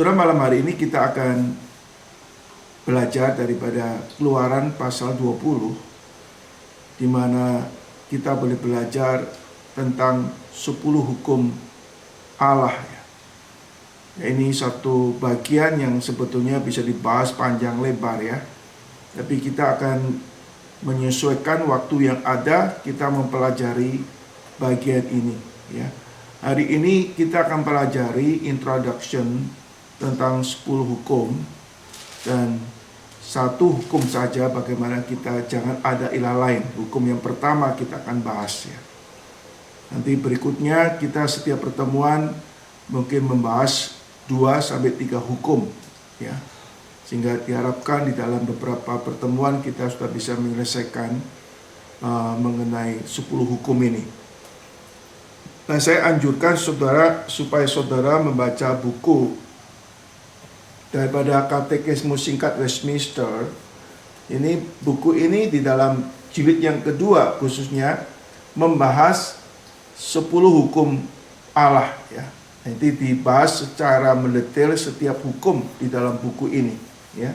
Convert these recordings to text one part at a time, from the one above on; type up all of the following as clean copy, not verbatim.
Saudara, malam hari ini kita akan belajar daripada Keluaran pasal 20, di mana kita boleh belajar tentang 10 hukum Allah. Ini satu bagian yang sebetulnya bisa dibahas panjang lebar ya. Tapi kita akan menyesuaikan waktu yang ada, kita mempelajari bagian ini ya. Hari ini kita akan pelajari introduction tentang 10 hukum, dan satu hukum saja bagaimana kita jangan ada ilah lain. Hukum yang pertama kita akan bahas ya. Nanti berikutnya kita setiap pertemuan mungkin membahas 2-3 hukum ya. Sehingga diharapkan di dalam beberapa pertemuan kita sudah bisa menyelesaikan mengenai 10 hukum ini. Nah, saya anjurkan saudara supaya saudara membaca buku daripada Katekismus Singkat Westminster. Buku ini di dalam jilid yang kedua khususnya membahas 10 hukum Allah ya. Nanti dibahas secara mendetail setiap hukum di dalam buku ini ya.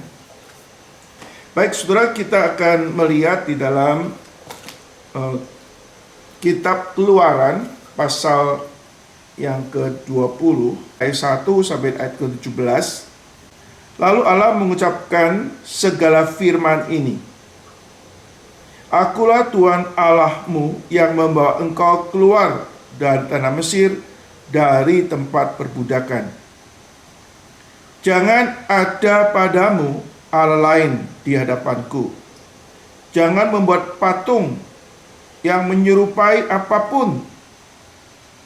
Baik saudara, kita akan melihat di dalam kitab Keluaran pasal yang ke-20 ayat 1 sampai ayat ke-17. Lalu Allah mengucapkan segala firman ini. Akulah Tuhan Allahmu yang membawa engkau keluar dari tanah Mesir, dari tempat perbudakan. Jangan ada padamu Allah lain di hadapanku. Jangan membuat patung yang menyerupai apapun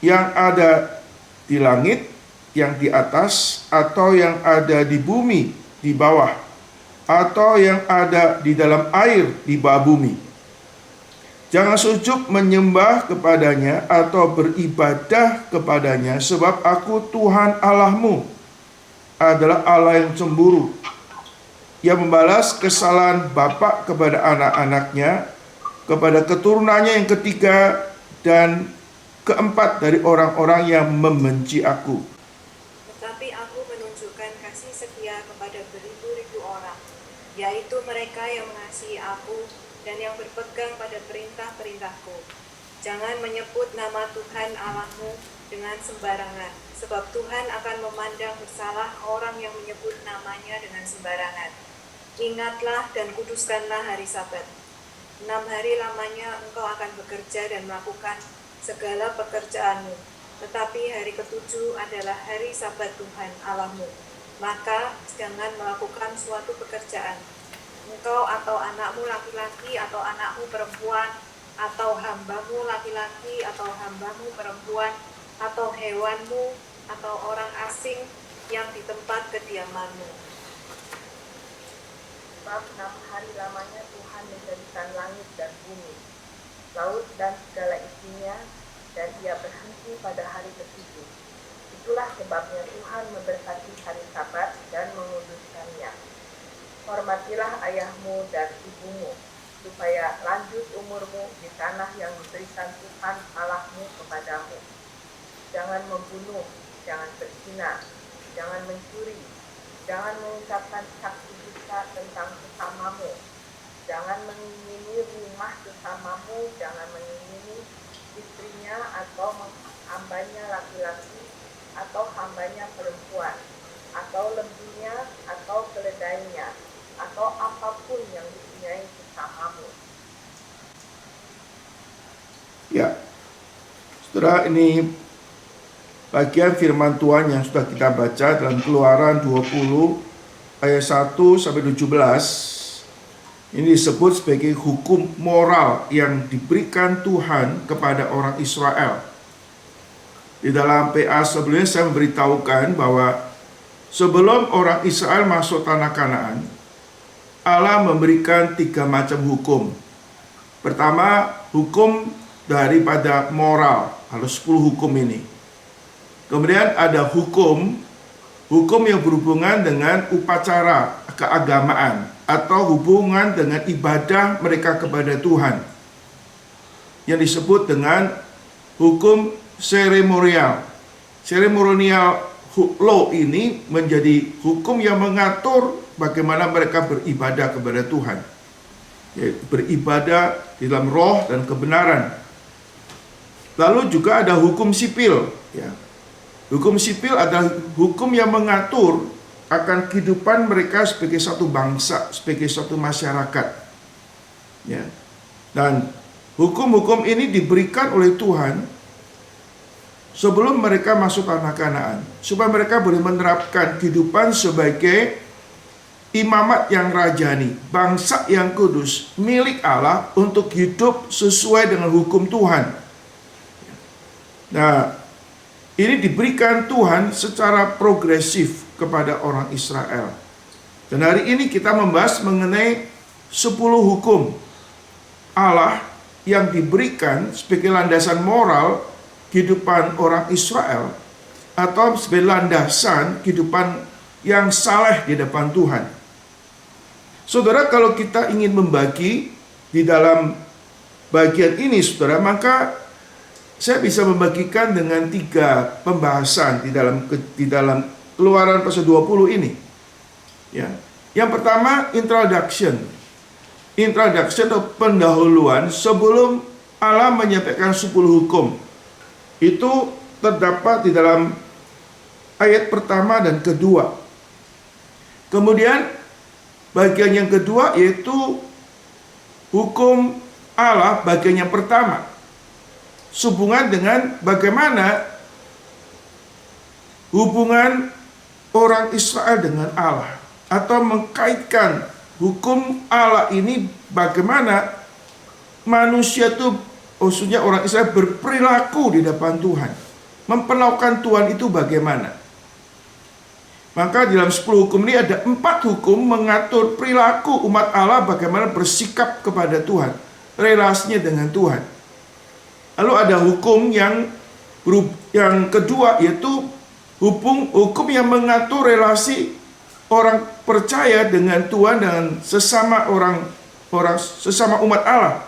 yang ada di langit, yang di atas, atau yang ada di bumi di bawah, atau yang ada di dalam air di bawah bumi. Jangan sujud menyembah kepadanya atau beribadah kepadanya, sebab aku Tuhan Allahmu adalah Allah yang cemburu, yang membalas kesalahan bapa kepada anak-anaknya, kepada keturunannya yang ketiga dan keempat dari orang-orang yang membenci aku. Tetapi aku menunjukkan kasih setia kepada beribu-ribu orang, yaitu mereka yang mengasihi aku dan yang berpegang pada perintah-perintahku. Jangan menyebut nama Tuhan Allahmu dengan sembarangan, sebab Tuhan akan memandang bersalah orang yang menyebut namanya dengan sembarangan. Ingatlah dan kuduskanlah hari Sabat. 6 hari lamanya engkau akan bekerja dan melakukan segala pekerjaanmu, tetapi hari ke-7 adalah hari Sabat Tuhan Allahmu. Maka jangan melakukan suatu pekerjaan, engkau atau anakmu laki-laki atau anakmu perempuan, atau hambamu laki-laki atau hambamu perempuan, atau hewanmu, atau orang asing yang di tempat kediamanmu. Sebab 6 hari lamanya Tuhan menjadikan langit dan bumi, laut dan segala isinya, dan Ia berhenti pada hari ke-7. Itulah sebabnya Tuhan memberkati hari Sabat dan menguduskannya. Hormatilah ayahmu dan ibumu, supaya lanjut umurmu di tanah yang diberikan Tuhan Allahmu kepadamu. Jangan membunuh, jangan berzina, jangan mencuri, jangan mengucapkan saksi dusta tentang sesamamu, jangan mengingini rumah sesamamu, jangan mengingini istrinya atau hambanya laki-laki atau hambanya perempuan, atau lembunya atau keledainya, atau apapun yang dipunyai sesamamu. Ya, saudara, ini bagian firman Tuhan yang sudah kita baca dalam Keluaran 20 ayat 1 sampai 17. Ini disebut sebagai hukum moral yang diberikan Tuhan kepada orang Israel. Di dalam PA sebelumnya saya memberitahukan bahwa sebelum orang Israel masuk tanah Kanaan, Allah memberikan 3 macam hukum. Pertama, hukum daripada moral, harus 10 hukum ini. Kemudian ada hukum yang berhubungan dengan upacara keagamaan atau hubungan dengan ibadah mereka kepada Tuhan, yang disebut dengan hukum seremonial law ini menjadi hukum yang mengatur bagaimana mereka beribadah kepada Tuhan. Yaitu beribadah di dalam roh dan kebenaran. Lalu juga ada hukum sipil. Ya. Hukum sipil adalah hukum yang mengatur akan kehidupan mereka sebagai satu bangsa, sebagai satu masyarakat. Ya. Dan hukum-hukum ini diberikan oleh Tuhan sebelum mereka masuk tanah Kanaan, supaya mereka boleh menerapkan kehidupan sebagai imamat yang rajani, bangsa yang kudus, milik Allah untuk hidup sesuai dengan hukum Tuhan. Nah, ini diberikan Tuhan secara progresif kepada orang Israel. Dan hari ini kita membahas mengenai 10 hukum Allah yang diberikan sebagai landasan moral kehidupan orang Israel, atau sebagai landasan kehidupan yang saleh di depan Tuhan. Saudara, kalau kita ingin membagi di dalam bagian ini, saudara, maka saya bisa membagikan dengan 3 pembahasan di dalam Keluaran pasal 20 ini. Ya. Yang pertama, introduction atau pendahuluan sebelum Allah menyampaikan 10 hukum. Itu terdapat di dalam ayat pertama dan kedua. Kemudian bagian yang kedua yaitu hukum Allah bagian yang pertama, sehubungan dengan bagaimana hubungan orang Israel dengan Allah, atau mengkaitkan hukum Allah ini bagaimana manusia itu, maksudnya orang Israel, berperilaku di depan Tuhan, memperlakukan Tuhan itu bagaimana. Maka di dalam 10 hukum ini ada 4 hukum mengatur perilaku umat Allah bagaimana bersikap kepada Tuhan, relasinya dengan Tuhan. Lalu ada hukum yang kedua yaitu hukum yang mengatur relasi orang percaya dengan Tuhan dan sesama sesama umat Allah.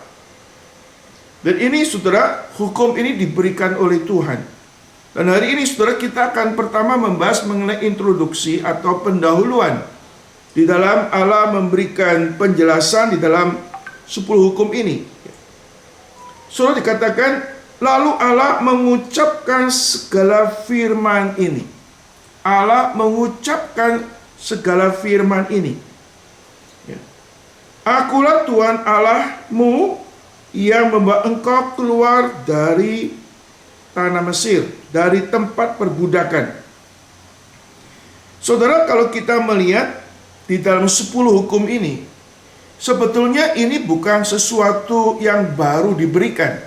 Dan ini, saudara, hukum ini diberikan oleh Tuhan. Dan hari ini, saudara, kita akan pertama membahas mengenai introduksi atau pendahuluan di dalam Allah memberikan penjelasan di dalam 10 hukum ini. Saudara, dikatakan lalu Allah mengucapkan segala firman ini. Allah mengucapkan segala firman ini. Ya. Akulah Tuhan Allahmu yang membawa engkau keluar dari tanah Mesir, dari tempat perbudakan. Saudara, kalau kita melihat di dalam 10 hukum ini, sebetulnya ini bukan sesuatu yang baru diberikan.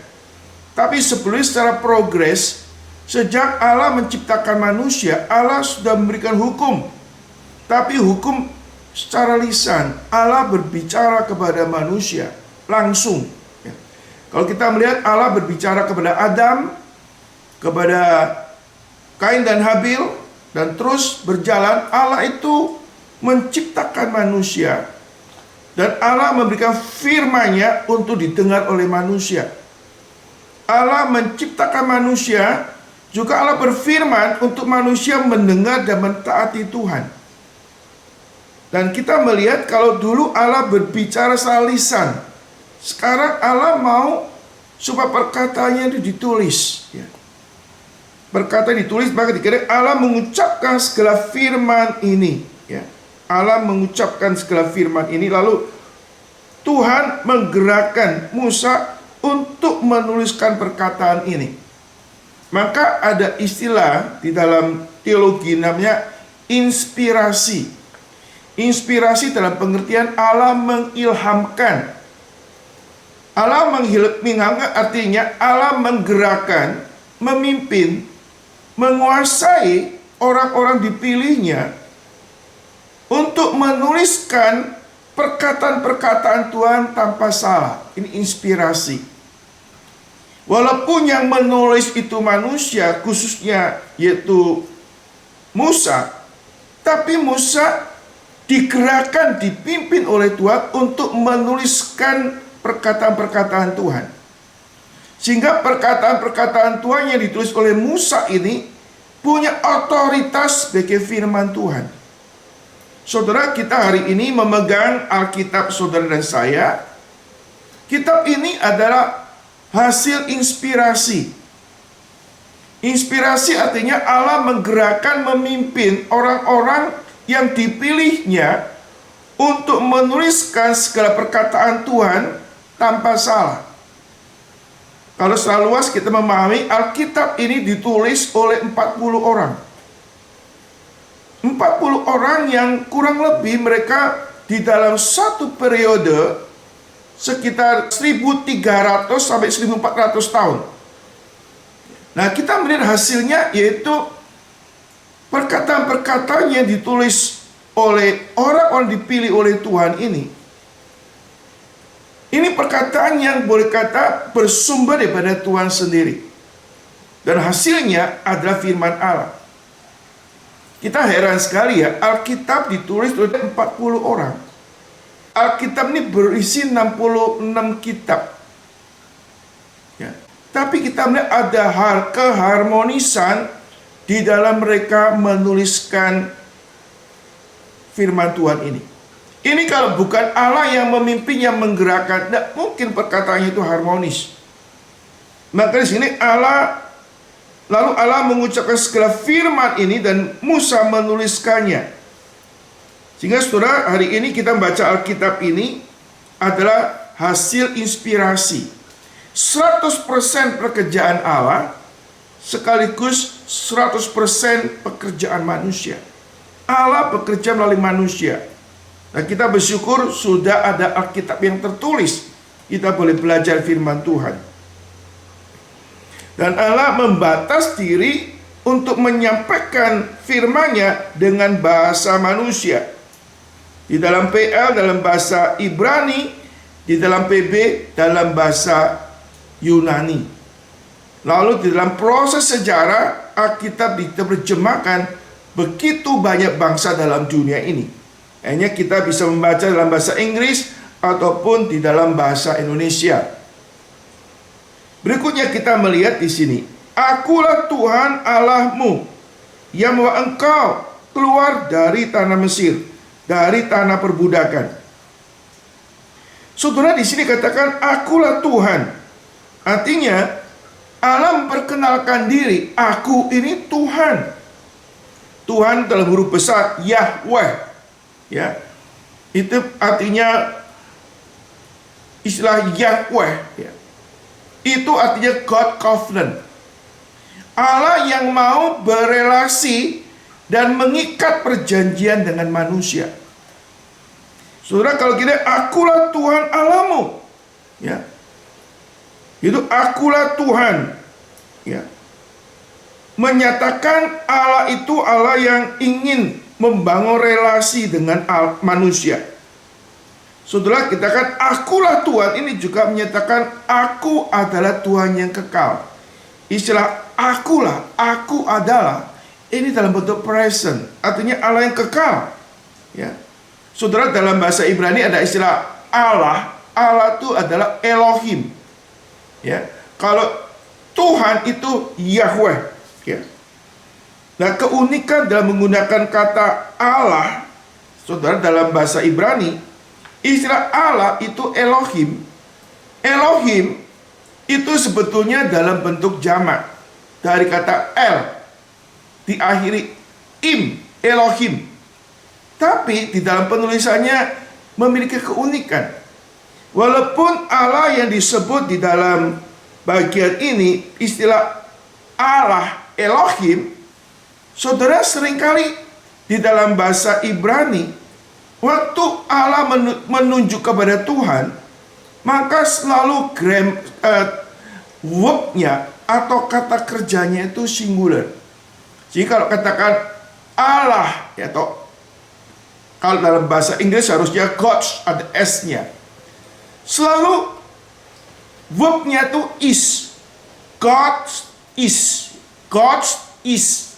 Tapi sebelumnya secara progres, sejak Allah menciptakan manusia, Allah sudah memberikan hukum. Tapi hukum secara lisan, Allah berbicara kepada manusia langsung. Ya. Kalau kita melihat Allah berbicara kepada Adam, kepada Kain dan Habil, dan terus berjalan, Allah itu menciptakan manusia. Dan Allah memberikan firman-Nya untuk didengar oleh manusia. Allah menciptakan manusia, juga Allah berfirman untuk manusia mendengar dan mentaati Tuhan. Dan kita melihat kalau dulu Allah berbicara secara lisan, sekarang Allah mau supaya perkataannya itu ditulis. Ya. Perkataan ditulis, maka dikira Allah mengucapkan segala firman ini. Ya. Allah mengucapkan segala firman ini, lalu Tuhan menggerakkan Musa untuk menuliskan perkataan ini. Maka ada istilah di dalam teologi namanya inspirasi. Inspirasi dalam pengertian Allah mengilhamkan. Allah mengilhamkan artinya Allah menggerakkan, memimpin, menguasai orang-orang dipilihnya untuk menuliskan perkataan-perkataan Tuhan tanpa salah. Ini inspirasi. Walaupun yang menulis itu manusia, khususnya yaitu Musa, tapi Musa digerakkan, dipimpin oleh Tuhan untuk menuliskan perkataan-perkataan Tuhan. Sehingga perkataan-perkataan Tuhan yang ditulis oleh Musa ini punya otoritas sebagai firman Tuhan. Saudara, kita hari ini memegang Alkitab saudara dan saya. Kitab ini adalah hasil inspirasi. Inspirasi artinya Allah menggerakkan, memimpin orang-orang yang dipilihnya untuk menuliskan segala perkataan Tuhan tanpa salah. Kalau secara luas kita memahami, Alkitab ini ditulis oleh 40 orang. 40 orang yang kurang lebih mereka di dalam satu periode sekitar 1300 sampai 1400 tahun. Nah, kita melihat hasilnya yaitu perkataan-perkataan yang ditulis oleh orang-orang dipilih oleh Tuhan ini. Ini perkataan yang boleh kata bersumber daripada Tuhan sendiri. Dan hasilnya adalah firman Allah. Kita heran sekali ya, Alkitab ditulis oleh 40 orang. Alkitab ini berisi 66 kitab. Ya. Tapi kita melihat ada keharmonisan di dalam mereka menuliskan firman Tuhan ini. Ini kalau bukan Allah yang memimpin, yang menggerakkan, tidak mungkin perkataannya itu harmonis. Maka di sini lalu Allah mengucapkan segala firman ini dan Musa menuliskannya. Sehingga saudara, hari ini kita membaca Alkitab ini adalah hasil inspirasi. 100% pekerjaan Allah sekaligus 100% pekerjaan manusia. Allah bekerja melalui manusia. Nah, kita bersyukur sudah ada Alkitab yang tertulis. Kita boleh belajar firman Tuhan. Dan Allah membatas diri untuk menyampaikan firman-Nya dengan bahasa manusia. Di dalam PL dalam bahasa Ibrani, di dalam PB dalam bahasa Yunani. Lalu di dalam proses sejarah, Alkitab diterjemahkan begitu banyak bangsa dalam dunia ini. Hanya kita bisa membaca dalam bahasa Inggris ataupun di dalam bahasa Indonesia. Berikutnya kita melihat di sini, Akulah Tuhan Allahmu yang membawa engkau keluar dari tanah Mesir, dari tanah perbudakan. Saudara, di sini katakan Akulah Tuhan. Artinya Allah memperkenalkan diri, aku ini Tuhan. Tuhan dalam huruf besar Yahweh. Ya, itu artinya istilah Yahweh. Ya. Itu artinya God Covenant. Allah yang mau berelasi dan mengikat perjanjian dengan manusia. Saudara, kalau kita Akulah Tuhan Allahmu, ya, itu Akulah Tuhan, ya, menyatakan Allah itu Allah yang ingin membangun relasi dengan manusia. Saudara, kita kan Akulah Tuhan ini juga menyatakan aku adalah Tuhan yang kekal. Istilah akulah, aku adalah, ini dalam bentuk present, artinya Allah yang kekal. Ya. Saudara, dalam bahasa Ibrani ada istilah Allah. Allah itu adalah Elohim. Ya. Kalau Tuhan itu Yahweh. Ya. Nah, keunikan dalam menggunakan kata Allah, saudara, dalam bahasa Ibrani, istilah Allah itu Elohim. Elohim itu sebetulnya dalam bentuk jamak dari kata El, diakhiri im, Elohim. Tapi di dalam penulisannya memiliki keunikan. Walaupun Allah yang disebut di dalam bagian ini istilah Allah Elohim, saudara, seringkali di dalam bahasa Ibrani, waktu Allah menunjuk kepada Tuhan, maka selalu verb-nya atau kata kerjanya itu singular. Jadi kalau katakan Allah, ya, atau kalau dalam bahasa Inggris harusnya God, ada S-nya. Selalu verb-nya itu is. God is. God is.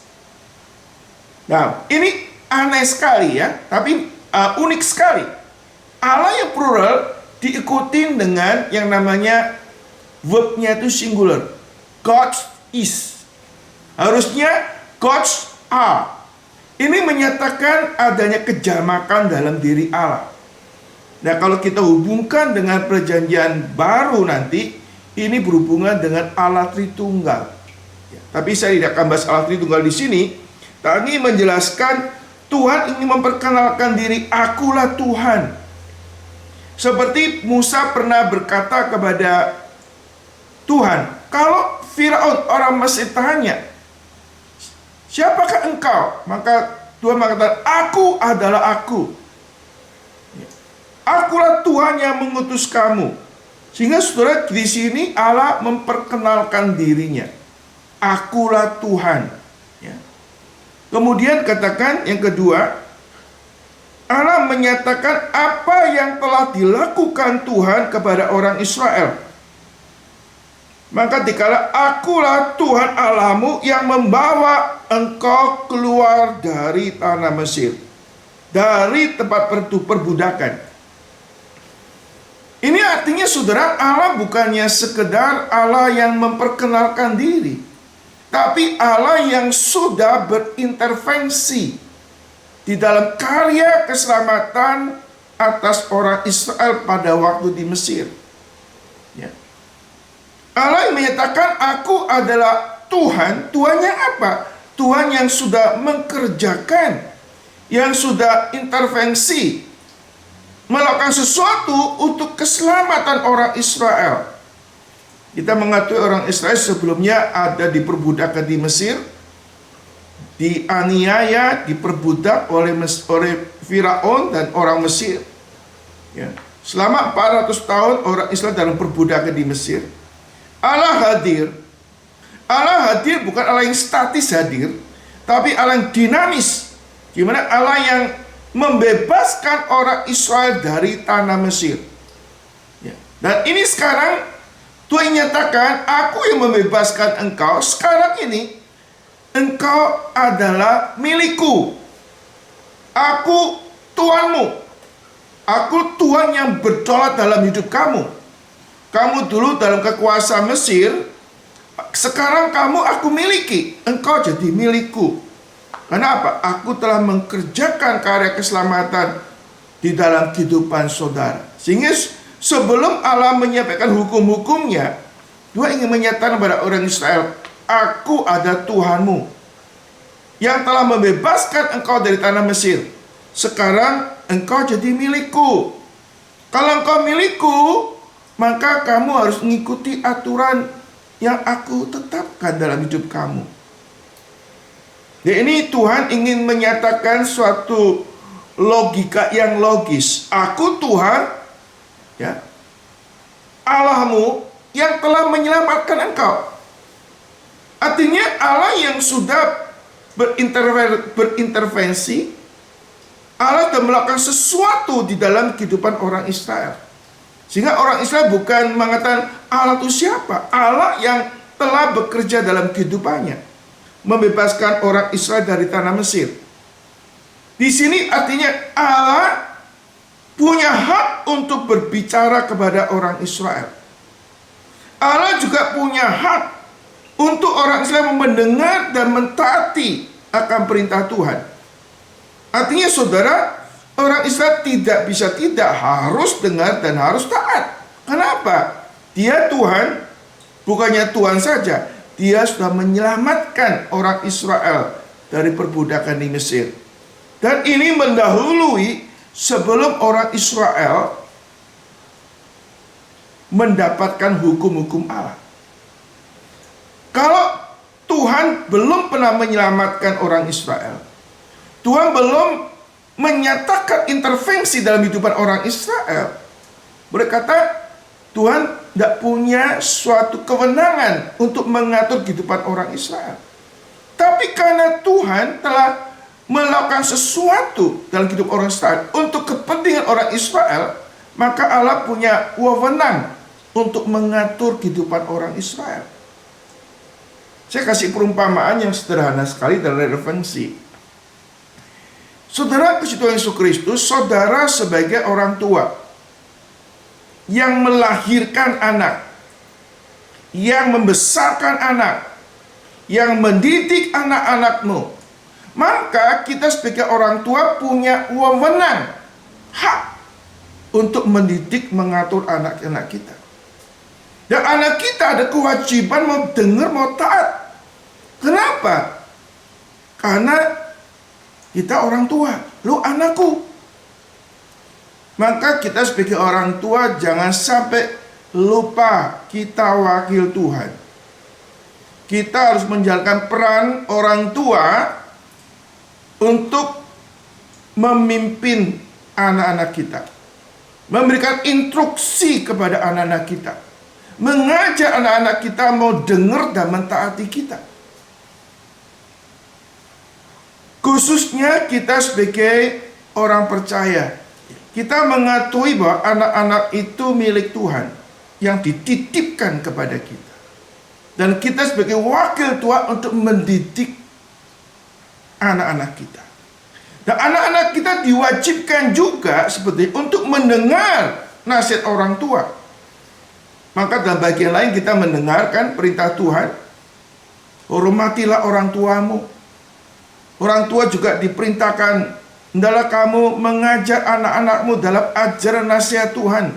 Nah, ini aneh sekali ya, tapi unik sekali. Allah yang plural diikuti dengan yang namanya verb-nya itu singular. God is. Harusnya Gods are. Ini menyatakan adanya kejamakan dalam diri Allah. Nah, kalau kita hubungkan dengan perjanjian baru nanti, ini berhubungan dengan Allah Tritunggal. Ya, tapi saya tidak akan bahas Allah Tritunggal di sini. Tapi menjelaskan Tuhan ingin memperkenalkan diri, akulah Tuhan. Seperti Musa pernah berkata kepada Tuhan, kalau Firaun orang Mesir tanya, siapakah engkau? Maka Tuhan mengatakan, aku adalah aku. Akulah Tuhan yang mengutus kamu. Sehingga saudara, di sini Allah memperkenalkan dirinya. Akulah Tuhan. Ya. Kemudian katakan yang kedua, Allah menyatakan apa yang telah dilakukan Tuhan kepada orang Israel. Maka dikala akulah Tuhan Allahmu yang membawa engkau keluar dari tanah Mesir, dari tempat perbudakan. Ini artinya saudara, Allah bukannya sekedar Allah yang memperkenalkan diri, tapi Allah yang sudah berintervensi di dalam karya keselamatan atas orang Israel pada waktu di Mesir. Ya. Allah yang menyatakan aku adalah Tuhan. Tuhannya apa? Tuhan yang sudah mengerjakan, yang sudah intervensi, melakukan sesuatu untuk keselamatan orang Israel. Kita mengetahui orang Israel sebelumnya ada di perbudakan di Mesir, dianiaya, diperbudak oleh Firaun dan orang Mesir. Ya. Selama 400 tahun orang Israel dalam perbudakan di Mesir. Allah hadir. Allah hadir bukan Allah yang statis hadir, tapi Allah yang dinamis. Di mana Allah yang membebaskan orang Israel dari tanah Mesir. Ya. Dan ini sekarang Tuhan nyatakan, aku yang membebaskan engkau. Sekarang ini engkau adalah milikku. Aku Tuhanmu. Aku Tuhan yang berdaulat dalam hidup kamu. Kamu dulu dalam kekuasaan Mesir, sekarang kamu aku miliki. Engkau jadi milikku. Kenapa? Aku telah mengerjakan karya keselamatan di dalam kehidupan saudara. Sehingga sebelum Allah menyampaikan hukum-hukumnya, Tuhan ingin menyatakan kepada orang Israel, aku ada Tuhanmu yang telah membebaskan engkau dari tanah Mesir. Sekarang engkau jadi milikku. Kalau engkau milikku, maka kamu harus mengikuti aturan yang aku tetapkan dalam hidup kamu. Dan ini Tuhan ingin menyatakan suatu logika yang logis. Aku Tuhan, ya, Allahmu yang telah menyelamatkan engkau. Artinya Allah yang sudah berintervensi, Allah telah melakukan sesuatu di dalam kehidupan orang Israel. Sehingga orang Israel bukan mengatakan Allah itu siapa? Allah yang telah bekerja dalam kehidupannya, membebaskan orang Israel dari tanah Mesir. Di sini artinya Allah punya hak untuk berbicara kepada orang Israel. Allah juga punya hak untuk orang Israel mendengar dan mentaati akan perintah Tuhan. Artinya saudara, orang Israel tidak bisa tidak, harus dengar dan harus taat. Kenapa? Dia Tuhan, bukannya Tuhan saja, dia sudah menyelamatkan orang Israel dari perbudakan di Mesir. Dan ini mendahului sebelum orang Israel mendapatkan hukum-hukum Allah. Kalau Tuhan belum pernah menyelamatkan orang Israel, Tuhan belum menyatakan intervensi dalam kehidupan orang Israel, berkata Tuhan tidak punya suatu kewenangan untuk mengatur kehidupan orang Israel. Tapi karena Tuhan telah melakukan sesuatu dalam hidup orang Israel untuk kepentingan orang Israel, maka Allah punya wewenang untuk mengatur kehidupan orang Israel. Saya kasih perumpamaan yang sederhana sekali dan relevansi. Saudara kasih Tuhan Yesus Kristus, saudara sebagai orang tua yang melahirkan anak, yang membesarkan anak, yang mendidik anak-anakmu. Maka kita sebagai orang tua punya wewenang, hak untuk mendidik, mengatur anak-anak kita. Dan anak kita ada kewajiban mau dengar, mau taat. Kenapa? Karena kita orang tua, lu anakku. Maka kita sebagai orang tua jangan sampai lupa kita wakil Tuhan. Kita harus menjalankan peran orang tua untuk memimpin anak-anak kita, memberikan instruksi kepada anak-anak kita, mengajak anak-anak kita mau dengar dan mentaati kita. Khususnya kita sebagai orang percaya, kita mengakui bahwa anak-anak itu milik Tuhan yang dititipkan kepada kita. Dan kita sebagai wakil Tuhan untuk mendidik anak-anak kita. Dan anak-anak kita diwajibkan juga seperti untuk mendengar nasihat orang tua. Maka dalam bagian lain kita mendengarkan perintah Tuhan, hormatilah orang tuamu. Orang tua juga diperintahkan, hendaklah kamu mengajar anak-anakmu dalam ajaran nasihat Tuhan.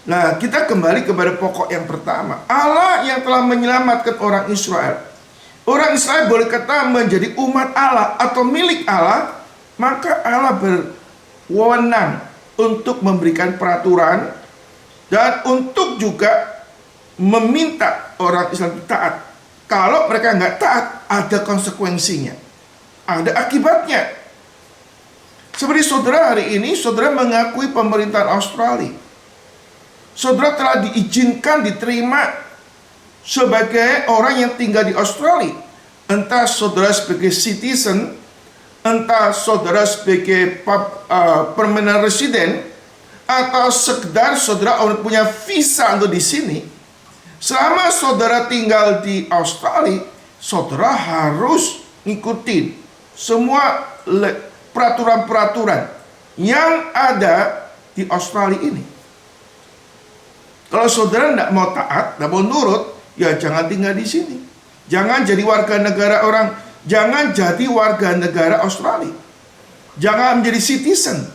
Nah, kita kembali kepada pokok yang pertama. Allah yang telah menyelamatkan orang Israel. Orang Israel boleh kata menjadi umat Allah atau milik Allah, maka Allah berwenang untuk memberikan peraturan dan untuk juga meminta orang Islam taat. Kalau mereka nggak taat, ada konsekuensinya, ada akibatnya. Seperti saudara hari ini, saudara mengakui pemerintahan Australia. Saudara telah diizinkan, diterima sebagai orang yang tinggal di Australia. Entah saudara sebagai citizen, entah saudara sebagai permanent resident, atau sekedar saudara punya visa untuk di sini. Selama saudara tinggal di Australia, saudara harus ngikutin semua peraturan-peraturan yang ada di Australia ini. Kalau saudara tidak mau taat, tidak mau nurut, ya jangan tinggal di sini. Jangan jadi warga negara orang, jangan jadi warga negara Australia. Jangan menjadi citizen.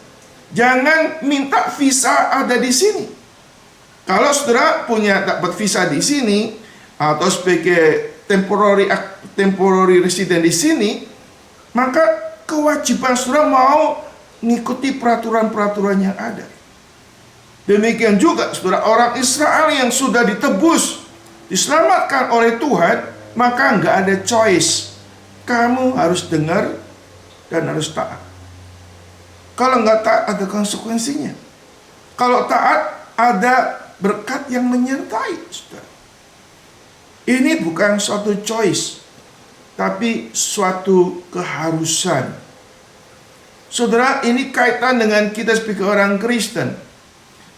Jangan minta visa ada di sini. Kalau saudara punya dapat visa di sini atau sebagai temporary resident di sini, maka kewajiban saudara mau mengikuti peraturan-peraturan yang ada. Demikian juga saudara, orang Israel yang sudah ditebus, diselamatkan oleh Tuhan, maka nggak ada choice. Kamu harus dengar dan harus taat. Kalau nggak taat ada konsekuensinya. Kalau taat ada berkat yang menyertai saudara. Ini bukan suatu choice, tapi suatu keharusan. Saudara, ini kaitan dengan kita sebagai orang Kristen.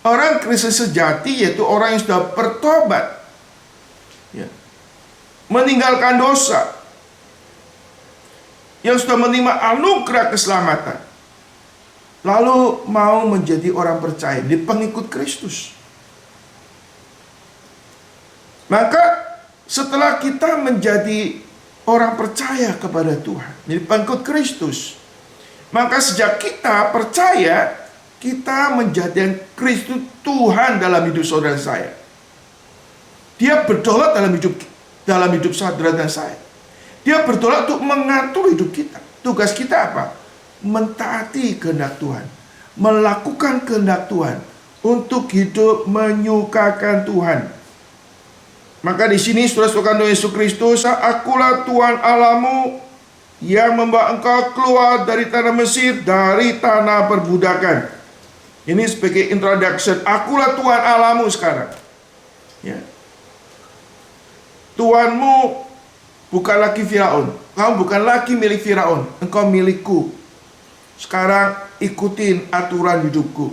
Orang Kristen sejati yaitu orang yang sudah bertobat, ya, meninggalkan dosa, yang sudah menerima anugerah keselamatan, lalu mau menjadi orang percaya, di pengikut Kristus. Maka setelah kita menjadi orang percaya kepada Tuhan, jadi pengikut Kristus, maka sejak kita percaya, kita menjadikan Kristus Tuhan dalam hidup saudara saya. Dia berdaulat dalam hidup saudara dan saya. Dia berdaulat untuk mengatur hidup kita. Tugas kita apa? Mentaati kehendak Tuhan, melakukan kehendak Tuhan, untuk hidup menyukakan Tuhan. Maka di sini saudara-saudara Tuhan Yesus Kristus, akulah Tuhan Allahmu yang membawa engkau keluar dari tanah Mesir, dari tanah perbudakan. Ini sebagai introduction. Akulah Tuhan Allahmu sekarang. Ya. Tuhanmu bukan lagi Firaun. Kamu bukan lagi milik Firaun. Engkau milikku. Sekarang ikutin aturan hidupku.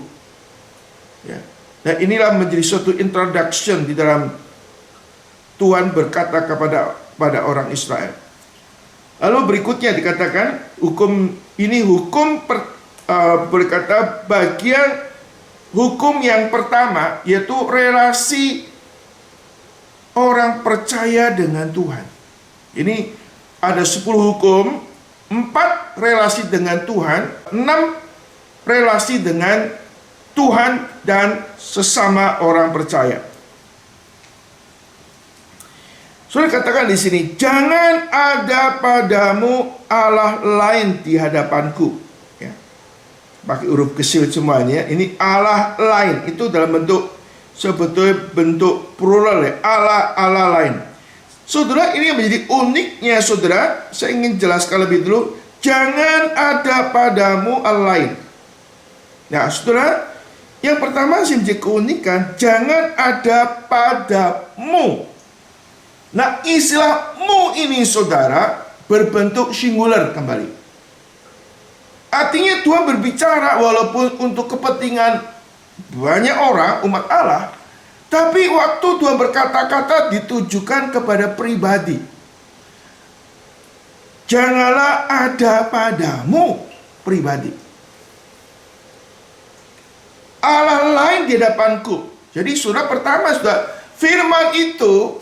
Ya. Dan inilah menjadi suatu introduction di dalam Tuhan berkata kepada orang Israel. Lalu berikutnya dikatakan hukum ini berkata bagian hukum yang pertama, yaitu relasi orang percaya dengan Tuhan. Ini ada 10 hukum, 4 relasi dengan Tuhan, 6 relasi dengan Tuhan dan sesama orang percaya. Saudara katakan di sini, jangan ada padamu Allah lain di hadapanku. Ya. Pakai huruf kecil semuanya. Ini Allah lain, itu dalam bentuk sebetulnya bentuk plural ya, Allah lain. Saudara, ini yang menjadi uniknya saudara, saya ingin jelaskan lebih dulu. Jangan ada padamu Allah lain. Nah saudara, yang pertama yang menjadi keunikan, jangan ada padamu. Nah istilah mu ini saudara berbentuk singular kembali. Artinya Tuhan berbicara walaupun untuk kepentingan banyak orang, umat Allah, tapi waktu Tuhan berkata-kata ditujukan kepada pribadi. Janganlah ada padamu pribadi Allah lain di hadapanku. Jadi surah pertama sudah firman itu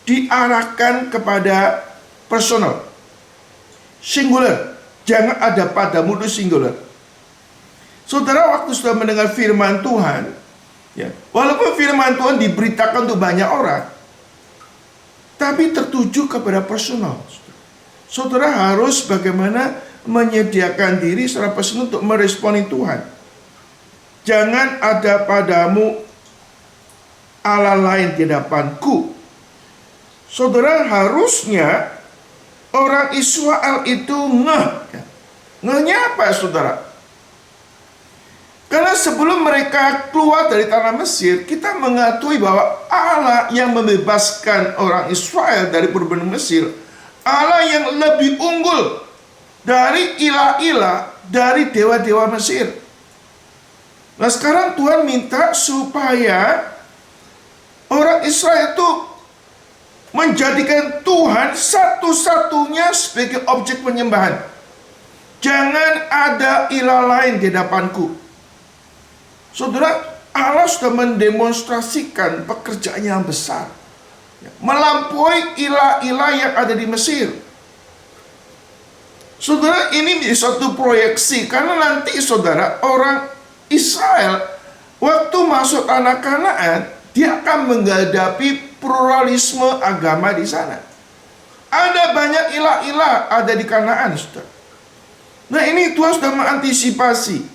diarahkan kepada personal, singular. Jangan ada padamu itu singular. Saudara, waktu sudah mendengar firman Tuhan, ya, walaupun firman Tuhan diberitakan untuk banyak orang, tapi tertuju kepada personal. Saudara harus bagaimana menyediakan diri secara personal untuk meresponi Tuhan. Jangan ada padamu Allah lain di hadapanku. Saudara, harusnya orang Israel itu ngeh. Ngehnya apa saudara? Karena sebelum mereka keluar dari tanah Mesir, kita mengakui bahwa Allah yang membebaskan orang Israel dari perbudakan Mesir, Allah yang lebih unggul dari ilah-ilah, dari dewa-dewa Mesir. Nah sekarang Tuhan minta supaya orang Israel itu menjadikan Tuhan satu-satunya sebagai objek penyembahan. Jangan ada ilah lain di hadapanku. Saudara, Allah sudah mendemonstrasikan pekerjaan yang besar, melampaui ilah-ilah yang ada di Mesir. Saudara, ini menjadi suatu proyeksi, karena nanti saudara, orang Israel waktu masuk tanah Kanaan, dia akan menghadapi pluralisme agama di sana. Ada banyak ilah-ilah ada di Kanaan, saudara. Nah ini Tuhan sudah mengantisipasi.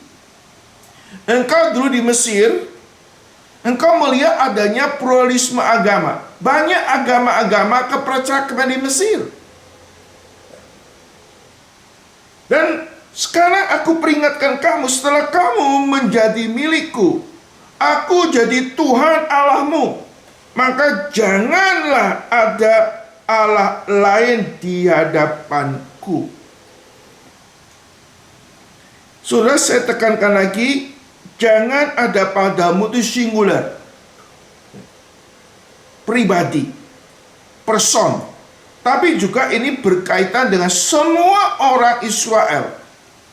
Engkau dulu di Mesir, engkau melihat adanya pluralisme agama. Banyak agama-agama kepercayaan di Mesir. Dan sekarang aku peringatkan kamu, setelah kamu menjadi milikku, aku jadi Tuhan Allahmu, maka janganlah ada Allah lain di hadapanku. Saudara, saya tekankan lagi, jangan ada padamu itu singular, pribadi, person. Tapi juga ini berkaitan dengan semua orang Israel.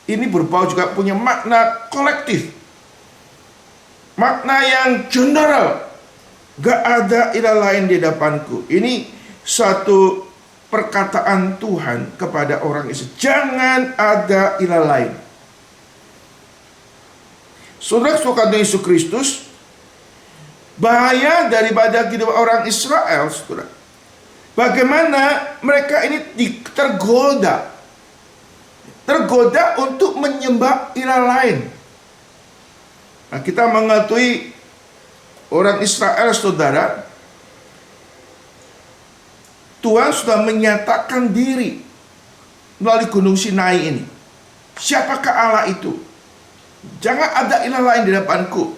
Ini berbau juga punya makna kolektif, makna yang general. Gak ada ilah lain di hadapanku. Ini satu perkataan Tuhan kepada orang Israel. Jangan ada ilah lain. Saudara suka dengan Yesus Kristus, bahaya daripada kehidupan orang Israel, saudara, bagaimana mereka ini tergoda untuk menyembah ilah lain. Nah, kita mengetahui orang Israel, saudara, Tuhan sudah menyatakan diri melalui Gunung Sinai ini. Siapakah Allah itu? Jangan ada ilah lain di hadapanku.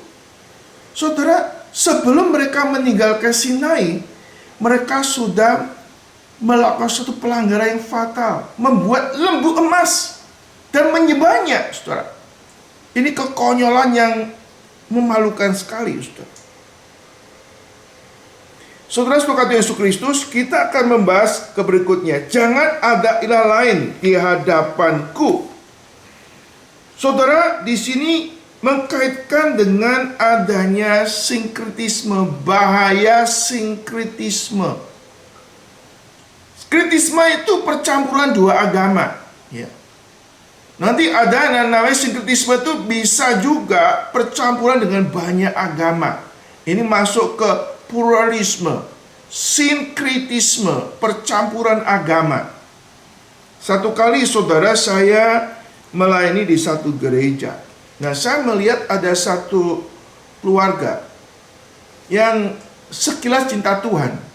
Saudara, sebelum mereka meninggalkan Sinai, mereka sudah melakukan suatu pelanggaran yang fatal, membuat lembu emas dan menyembahnya, saudara. Ini kekonyolan yang memalukan sekali, saudara. Saudara-saudara Yesus Kristus, kita akan membahas ke berikutnya. Jangan ada ilah lain di hadapanku. Saudara, di sini mengkaitkan dengan adanya sinkretisme, bahaya sinkretisme. Sinkretisme itu percampuran dua agama. Ya. Nanti ada yang namanya sinkretisme itu bisa juga percampuran dengan banyak agama. Ini masuk ke pluralisme, sinkretisme, percampuran agama. Satu kali saudara, saya melayani di satu gereja. Nah, saya melihat ada satu keluarga yang sekilas cinta Tuhan.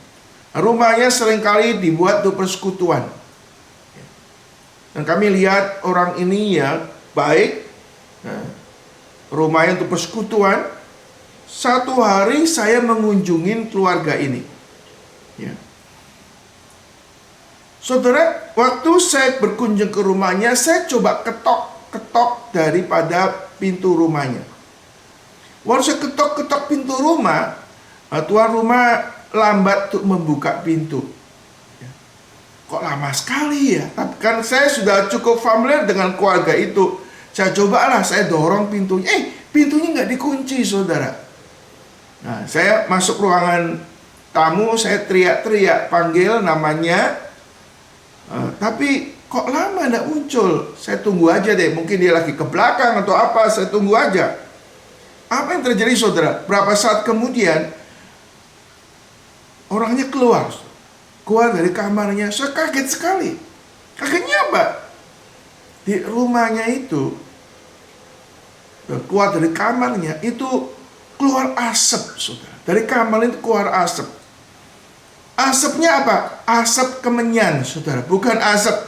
Rumahnya seringkali dibuat untuk persekutuan. Dan kami lihat orang ini ya baik. Nah, rumahnya untuk persekutuan. Satu hari saya mengunjungi keluarga ini. Ya. Saudara, waktu saya berkunjung ke rumahnya, saya coba ketok-ketok daripada pintu rumahnya. Waktu saya ketok-ketok pintu rumah, tuan rumah lambat untuk membuka pintu. Ya. Kok lama sekali ya? Tapi kan saya sudah cukup familiar dengan keluarga itu. Saya cobalah, saya dorong pintunya. Pintunya nggak dikunci, saudara. Nah, saya masuk ruangan tamu, saya teriak-teriak, panggil namanya. Tapi kok lama nggak muncul? Saya tunggu aja deh, mungkin dia lagi ke belakang atau apa, saya tunggu aja. Apa yang terjadi, saudara? Berapa saat kemudian orangnya keluar dari kamarnya. Saya kaget sekali. Kagetnya apa? Di rumahnya itu, keluar dari kamarnya itu keluar asap, saudara. Dari kamar itu keluar asap. Asapnya apa? Asap kemenyan, saudara. Bukan asap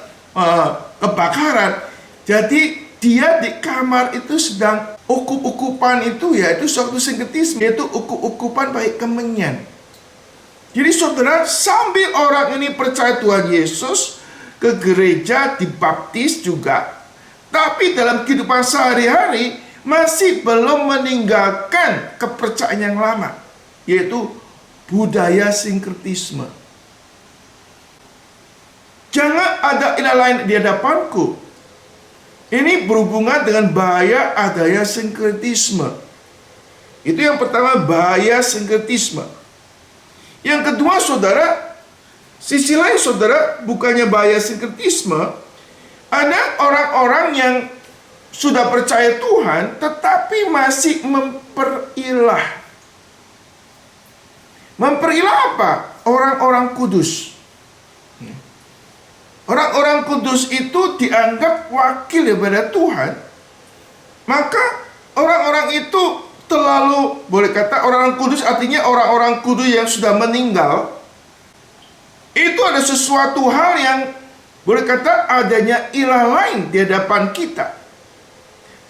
kebakaran. Jadi dia di kamar itu sedang ukup-ukupan itu, ya itu suatu sinkretisme, yaitu ukup-ukupan baik kemenyan. Jadi saudara, sambil orang ini percaya Tuhan Yesus, ke gereja, dibaptis juga, tapi dalam kehidupan sehari-hari masih belum meninggalkan kepercayaan yang lama, yaitu budaya sinkretisme. Jangan ada ilah lain di hadapanku. Ini berhubungan dengan bahaya adanya sinkretisme. Itu yang pertama, bahaya sinkretisme. Yang kedua, saudara, sisi lain, saudara, bukannya bahaya sinkretisme, ada orang-orang yang sudah percaya Tuhan tetapi masih memperilah. Memperilah apa? Orang-orang kudus. Orang-orang kudus itu dianggap wakil daripada Tuhan. Maka orang-orang itu terlalu, boleh kata orang-orang kudus artinya orang-orang kudus yang sudah meninggal. Itu ada sesuatu hal yang boleh kata adanya ilah lain di hadapan kita.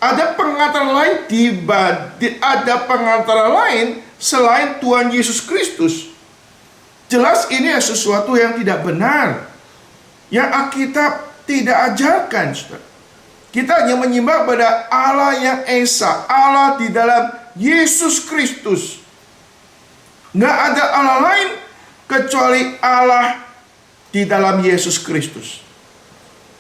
Ada pengantara lain selain Tuhan Yesus Kristus. Jelas ini adalah sesuatu yang tidak benar, yang Alkitab tidak ajarkan, saudara. Kita hanya menyembah pada Allah yang esa, Allah di dalam Yesus Kristus. Nggak ada Allah lain kecuali Allah di dalam Yesus Kristus.